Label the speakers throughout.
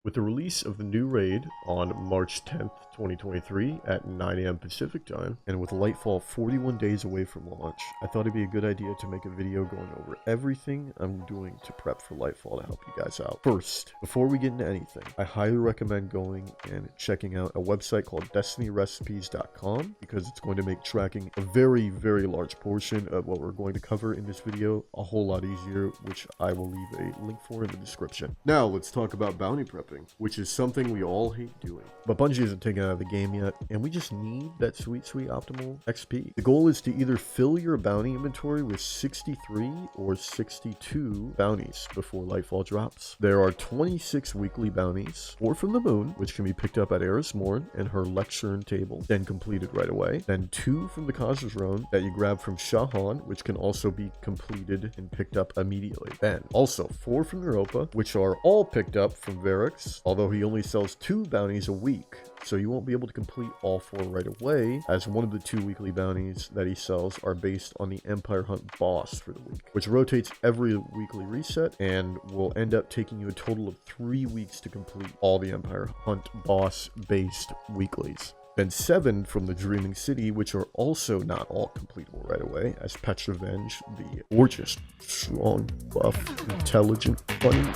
Speaker 1: With the release of the new raid on March 10th, 2023 at 9 a.m. Pacific time, and with Lightfall 41 days away from launch, I thought it'd be a good idea to make a video going over everything I'm doing to prep for Lightfall to help you guys out. First, before we get into anything, I highly recommend going and checking out a website called Destinyrecipes.com because it's going to make tracking a very, very large portion of what we're going to cover in this video a whole lot easier, which I will leave a link for in the description. Now, let's talk about bounty prep, which is something we all hate doing. But Bungie isn't taken out of the game yet, and we just need that sweet optimal XP. The goal is to either fill your bounty inventory with 63 or 62 bounties before Lightfall drops. There are 26 weekly bounties, 4 from the moon, which can be picked up at Eris Morn and her lectern table, then completed right away. Then 2 from the Khazra that you grab from Shahan, which can also be completed and picked up immediately. Then also 4 from Europa, which are all picked up from Varix, although he only sells 2 bounties a week, so you won't be able to complete all 4 right away, as one of the 2 weekly bounties that he sells are based on the Empire Hunt boss for the week, which rotates every weekly reset and will end up taking you a total of 3 weeks to complete all the Empire Hunt boss based weeklies. Then 7 from the Dreaming City, which are also not all completable right away, as Petrovenge, the gorgeous, strong, buff, intelligent, funny,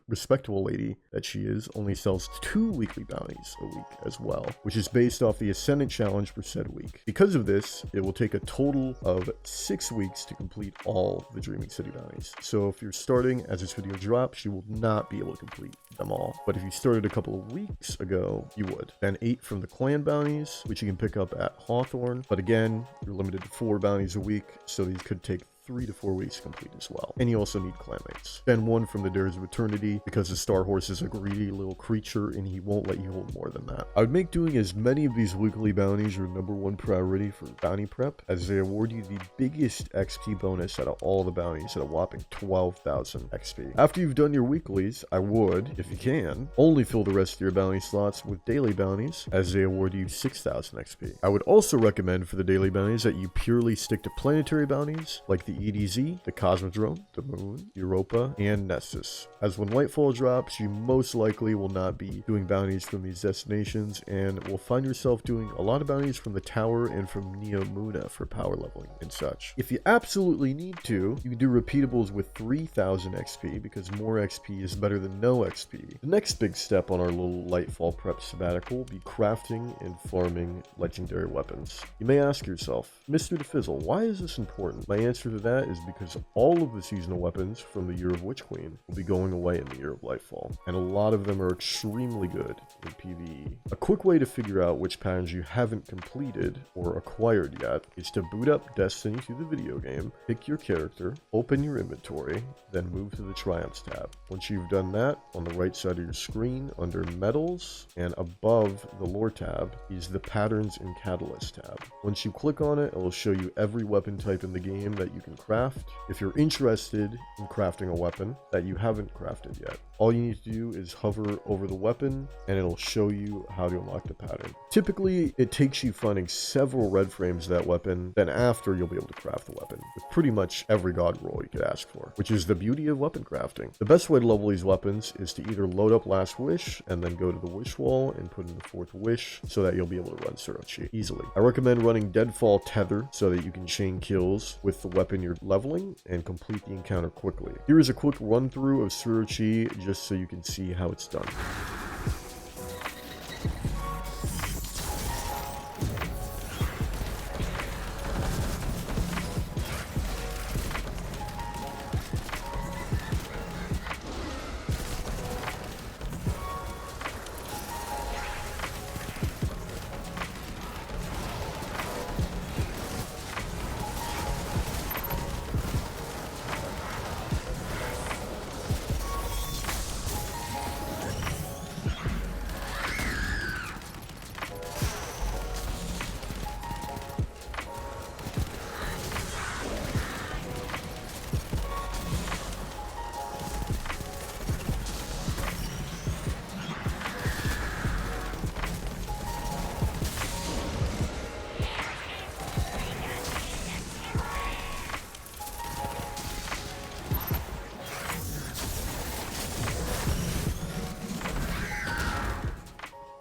Speaker 1: respectable lady that she is, only sells 2 weekly bounties a week as well, which is based off the Ascendant challenge for said week. Because of this, it will take a total of 6 weeks to complete all the Dreaming City bounties. So if you're starting as this video drops, you will not be able to complete them all. But if you started a couple of weeks ago, you would. Then 8 from the clan bounties, which you can pick up at Hawthorne. But again, you're limited to 4 bounties a week, so these could take 3 to 4 weeks to complete as well. And you also need clanmates. Then 1 from the Dares of Eternity, because the Star Horse is a greedy little creature and he won't let you hold more than that. I would make doing as many of these weekly bounties your #1 priority for bounty prep, as they award you the biggest XP bonus out of all the bounties at a whopping 12,000 XP. After you've done your weeklies, I would, if you can, only fill the rest of your bounty slots with daily bounties, as they award you 6,000 XP. I would also recommend for the daily bounties that you purely stick to planetary bounties, like the EDZ, the Cosmodrome, the Moon, Europa, and Nessus. As when Lightfall drops, you most likely will not be doing bounties from these destinations and will find yourself doing a lot of bounties from the Tower and from Neo Muna for power leveling and such. If you absolutely need to, you can do repeatables with 3,000 XP because more XP is better than no XP. The next big step on our little Lightfall prep sabbatical will be crafting and farming legendary weapons. You may ask yourself, Mr. Diffizzle, why is this important? My answer to that is because all of the seasonal weapons from the Year of Witch Queen will be going away in the Year of Lightfall, and a lot of them are extremely good in PvE. A quick way to figure out which patterns you haven't completed or acquired yet is to boot up Destiny through the video game, pick your character, open your inventory, then move to the Triumphs tab. Once you've done that, on the right side of your screen under Medals and above the Lore tab is the Patterns and Catalyst tab. Once you click on it, it will show you every weapon type in the game that you can craft. If you're interested in crafting a weapon that you haven't crafted yet, all you need to do is hover over the weapon and it'll show you how to unlock the pattern. Typically, it takes you finding several red frames of that weapon, then after you'll be able to craft the weapon with pretty much every god roll you could ask for, which is the beauty of weapon crafting. The best way to level these weapons is to either load up Last Wish and then go to the wish wall and put in the 4th wish so that you'll be able to run Shuro Chi easily. I recommend running Deadfall Tether so that you can chain kills with the weapon you're leveling and complete the encounter quickly. Here is a quick run through of Shuro Chi just so you can see how it's done.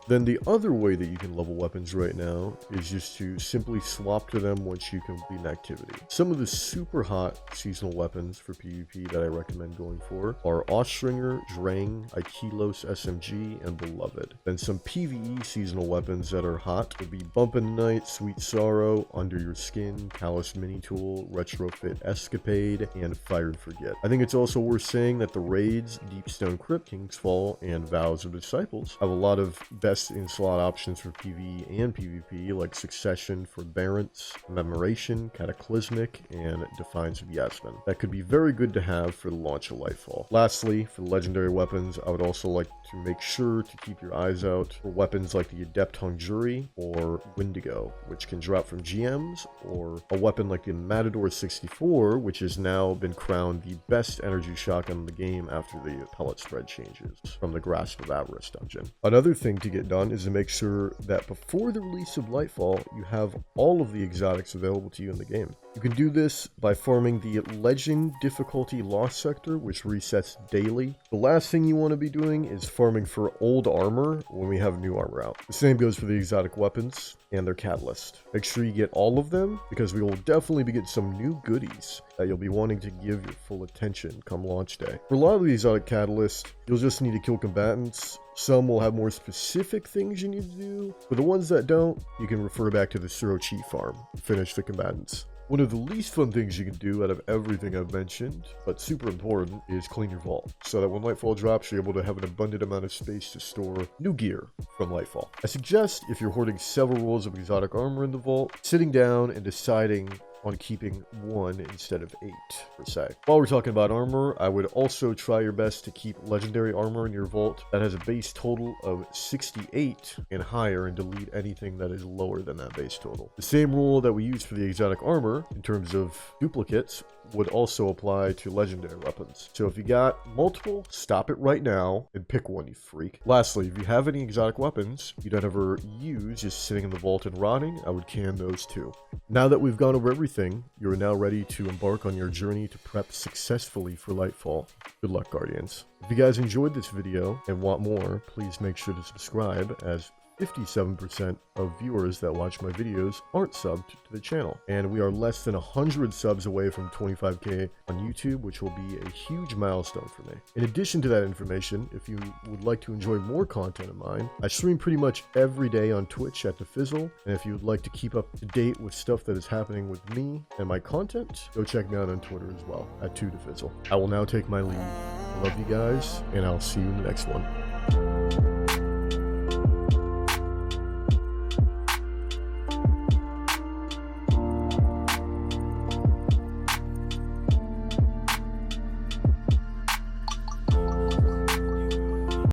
Speaker 1: Then the other way that you can level weapons right now is just to simply swap to them once you complete an activity. Some of the super hot seasonal weapons for PvP that I recommend going for are Ostringer, Drang, Aikilos SMG, and Beloved. Then some PvE seasonal weapons that are hot would be Bumpin' Night, Sweet Sorrow, Under Your Skin, Callous Mini Tool, Retrofit Escapade, and Fire and Forget. I think it's also worth saying that the raids, Deepstone Crypt, Kingsfall, and Vows of Disciples have a lot of best in-slot options for PvE and PvP, like Succession for Barents, Commemoration, Cataclysmic, and Defiance of Yasmin. That could be very good to have for the launch of Lightfall. Lastly, for the legendary weapons, I would also like to make sure to keep your eyes out for weapons like the Adept Hung Jury or Wendigo, which can drop from GMs, or a weapon like the Matador 64, which has now been crowned the best energy shotgun in the game after the pellet spread changes from the Grasp of Avarice dungeon. Another thing to get done is to make sure that before the release of Lightfall, you have all of the exotics available to you in the game. You can do this by farming the Legend Difficulty Lost Sector, which resets daily. The last thing you want to be doing is farming for old armor when we have new armor out. The same goes for the exotic weapons and their catalyst. Make sure you get all of them, because we will definitely be getting some new goodies that you'll be wanting to give your full attention come launch day. For a lot of the exotic catalysts, you'll just need to kill combatants. Some will have more specific things you need to do. For the ones that don't, you can refer back to the Shuro Chi farm to finish the combatants. One of the least fun things you can do out of everything I've mentioned, but super important, is clean your vault, so that when Lightfall drops, you're able to have an abundant amount of space to store new gear from Lightfall. I suggest, if you're hoarding several rolls of exotic armor in the vault, sitting down and deciding on keeping 1 instead of 8 per se. While we're talking about armor, I would also try your best to keep legendary armor in your vault that has a base total of 68 and higher, and delete anything that is lower than that base total. The same rule that we use for the exotic armor in terms of duplicates would also apply to legendary weapons. So if you got multiple, stop it right now and pick one, you freak. Lastly, if you have any exotic weapons you don't ever use just sitting in the vault and rotting, I would can those too. Now that we've gone over everything, you are now ready to embark on your journey to prep successfully for Lightfall. Good luck, Guardians. If you guys enjoyed this video and want more, please make sure to subscribe, as 57% of viewers that watch my videos aren't subbed to the channel, and we are less than 100 subs away from 25k on YouTube, which will be a huge milestone for me. In addition to that information, if you would like to enjoy more content of mine, I stream pretty much every day on Twitch at Diffizzle, and if you would like to keep up to date with stuff that is happening with me and my content, go check me out on Twitter as well at 2Diffizzle. I will now take my leave. I love you guys, and I'll see you in the next one.